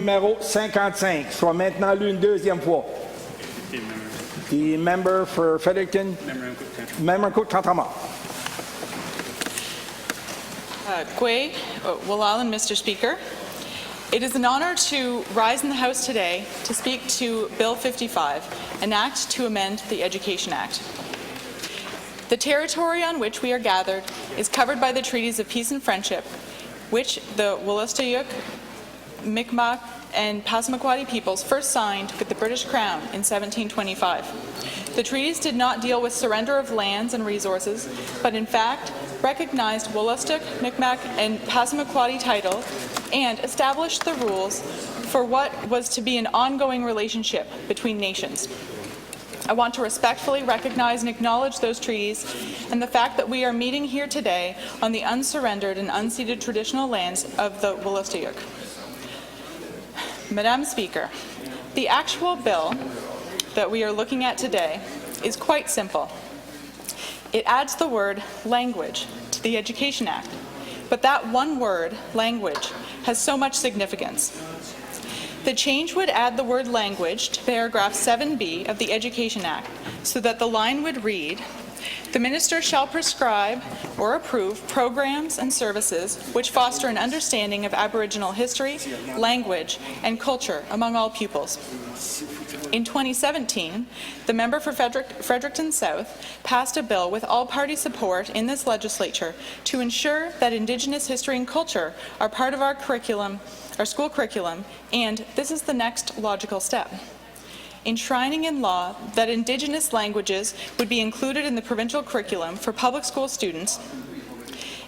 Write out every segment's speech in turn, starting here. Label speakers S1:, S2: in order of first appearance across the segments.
S1: Numéro 55 soit maintenant lu une deuxième fois. The member for Fredericton, member Cook Tantama.
S2: Gwe, Walalan, Mr. Speaker. It is an honor to rise in the House today to speak to Bill 55, an act to amend the Education Act. The territory on which we are gathered is covered by the treaties of peace and friendship, which the Wolastoqiyik, Mi'kmaq, and Passamaquoddy peoples first signed with the British Crown in 1725. The treaties did not deal with surrender of lands and resources, but in fact recognized Wolastoq, Mi'kmaq, and Passamaquoddy title and established the rules for what was to be an ongoing relationship between nations. I want to respectfully recognize and acknowledge those treaties and the fact that we are meeting here today on the unsurrendered and unceded traditional lands of the Wolastoqiyik. Madam Speaker, the actual bill that we are looking at today is quite simple. It adds the word language to the Education Act, but that one word, language, has so much significance. The change would add the word language to paragraph 7B of the Education Act so that the line would read, "The Minister shall prescribe or approve programs and services which foster an understanding of Aboriginal history, language, and culture among all pupils." In 2017, the member for Fredericton South passed a bill with all-party support in this legislature to ensure that Indigenous history and culture are part of our curriculum, our school curriculum, and this is the next logical step. Enshrining in law that Indigenous languages would be included in the provincial curriculum for public school students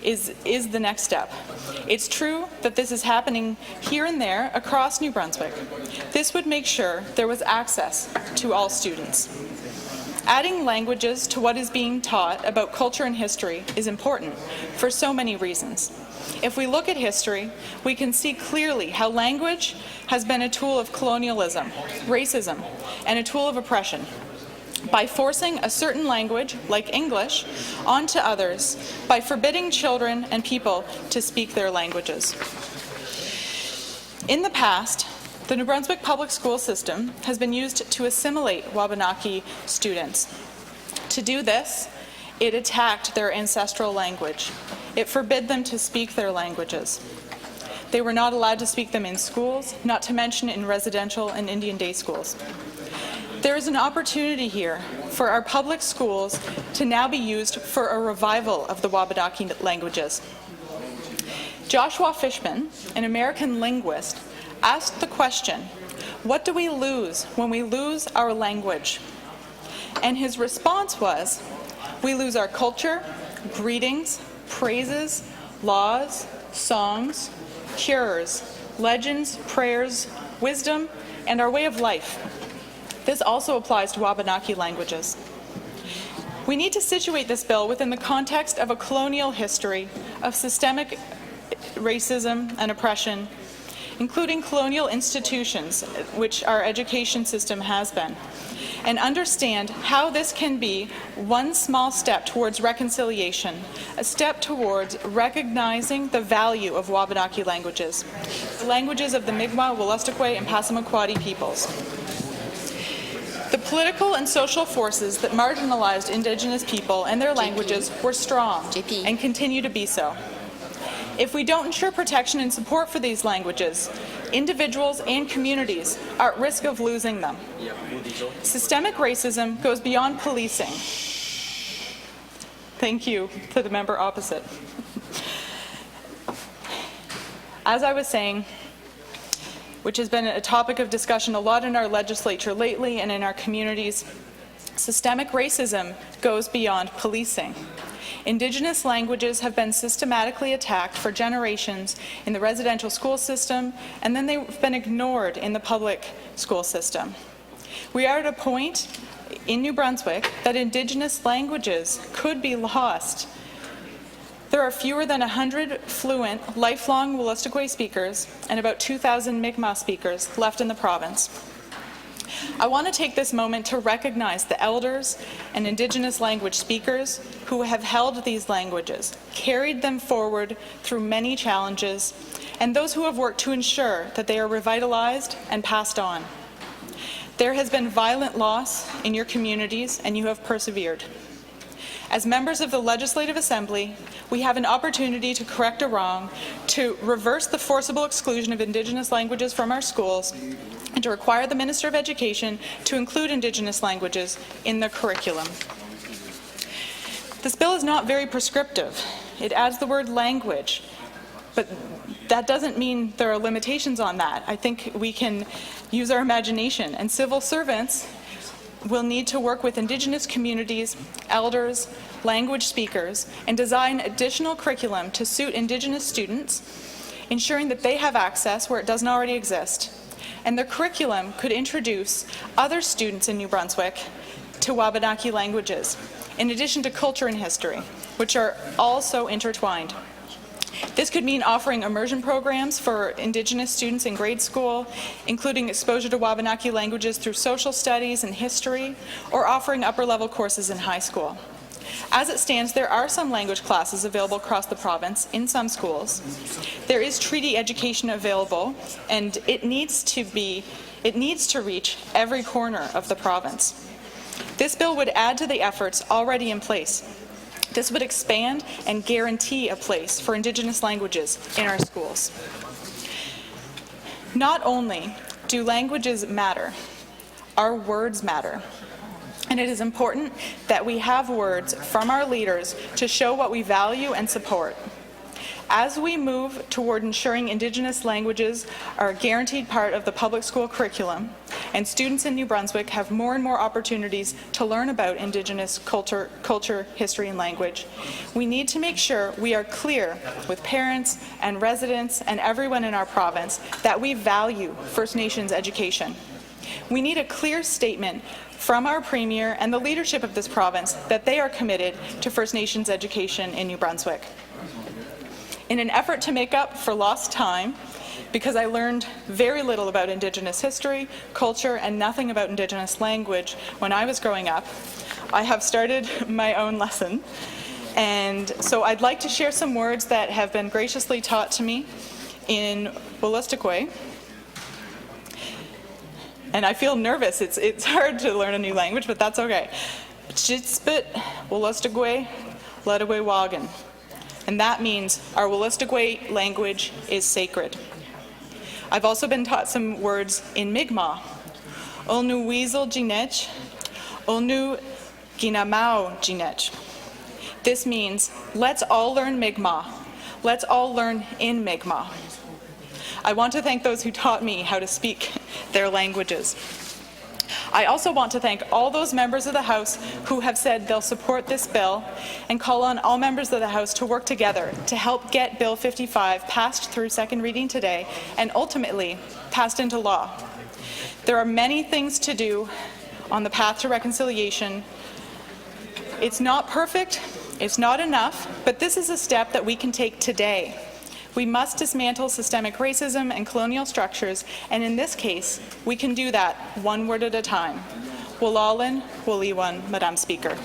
S2: is the next step. It's true that this is happening here and there across New Brunswick. This would make sure there was access to all students. Adding languages to what is being taught about culture and history is important for so many reasons. If we look at history, we can see clearly how language has been a tool of colonialism, racism, and a tool of oppression. By forcing a certain language, like English, onto others, by forbidding children and people to speak their languages. In the past, the New Brunswick public school system has been used to assimilate Wabanaki students. To do this, it attacked their ancestral language. It forbid them to speak their languages. They were not allowed to speak them in schools, not to mention in residential and Indian day schools. There is an opportunity here for our public schools to now be used for a revival of the Wabanaki languages. Joshua Fishman, an American linguist, asked the question, "What do we lose when we lose our language?" And his response was, "We lose our culture, greetings, praises, laws, songs, cures, legends, prayers, wisdom, and our way of life." This also applies to Wabanaki languages. We need to situate this bill within the context of a colonial history of systemic racism and oppression, including colonial institutions, which our education system has been, and understand how this can be one small step towards reconciliation, a step towards recognizing the value of Wabanaki languages, the languages of the Mi'kmaq, Wolastoqiyik, and Passamaquoddy peoples. The political and social forces that marginalized Indigenous people and their languages were strong and continue to be so. If we don't ensure protection and support for these languages, individuals and communities are at risk of losing them. Systemic racism goes beyond policing. Thank you to the member opposite. As I was saying, which has been a topic of discussion a lot in our legislature lately and in our communities, systemic racism goes beyond policing. Indigenous languages have been systematically attacked for generations in the residential school system, and then they've been ignored in the public school system. We are at a point in New Brunswick that Indigenous languages could be lost. There are fewer than 100 fluent, lifelong Wolastoqiyik speakers and about 2,000 Mi'kmaq speakers left in the province. I want to take this moment to recognize the elders and Indigenous language speakers who have held these languages, carried them forward through many challenges, and those who have worked to ensure that they are revitalized and passed on. There has been violent loss in your communities, and you have persevered. As members of the Legislative Assembly, we have an opportunity to correct a wrong, to reverse the forcible exclusion of Indigenous languages from our schools, and to require the Minister of Education to include Indigenous languages in the curriculum. This bill is not very prescriptive. It adds the word language, but that doesn't mean there are limitations on that. I think we can use our imagination, and civil servants will need to work with Indigenous communities, elders, language speakers, and design additional curriculum to suit Indigenous students, ensuring that they have access where it doesn't already exist. And the curriculum could introduce other students in New Brunswick to Wabanaki languages, in addition to culture and history, which are also intertwined. This could mean offering immersion programs for Indigenous students in grade school, including exposure to Wabanaki languages through social studies and history, or offering upper-level courses in high school. As it stands, there are some language classes available across the province in some schools. There is treaty education available, and it needs to reach every corner of the province. This bill would add to the efforts already in place. This would expand and guarantee a place for Indigenous languages in our schools. Not only do languages matter, our words matter. And it is important that we have words from our leaders to show what we value and support. As we move toward ensuring Indigenous languages are a guaranteed part of the public school curriculum, and students in New Brunswick have more and more opportunities to learn about Indigenous culture, history, and language, we need to make sure we are clear with parents and residents and everyone in our province that we value First Nations education. We need a clear statement from our Premier and the leadership of this province that they are committed to First Nations education in New Brunswick. In an effort to make up for lost time, because I learned very little about Indigenous history, culture, and nothing about Indigenous language when I was growing up, I have started my own lesson. And so I'd like to share some words that have been graciously taught to me in Wolastoqey. And I feel nervous. It's hard to learn a new language, but that's okay. Chitspit Wolastoqey Ladaway Wagan. And that means our Wolastoqey language is sacred. I've also been taught some words in Mi'kmaq. Olnu Weasel Jinech, Olnu Ginamau Jinech. This means, let's all learn Mi'kmaq. Let's all learn in Mi'kmaq. I want to thank those who taught me how to speak their languages. I also want to thank all those members of the House who have said they'll support this bill, and call on all members of the House to work together to help get Bill 55 passed through second reading today and ultimately passed into law. There are many things to do on the path to reconciliation. It's not perfect, it's not enough, but this is a step that we can take today. We must dismantle systemic racism and colonial structures, and in this case, we can do that one word at a time. Wolalin, Woliwan, Madam Speaker.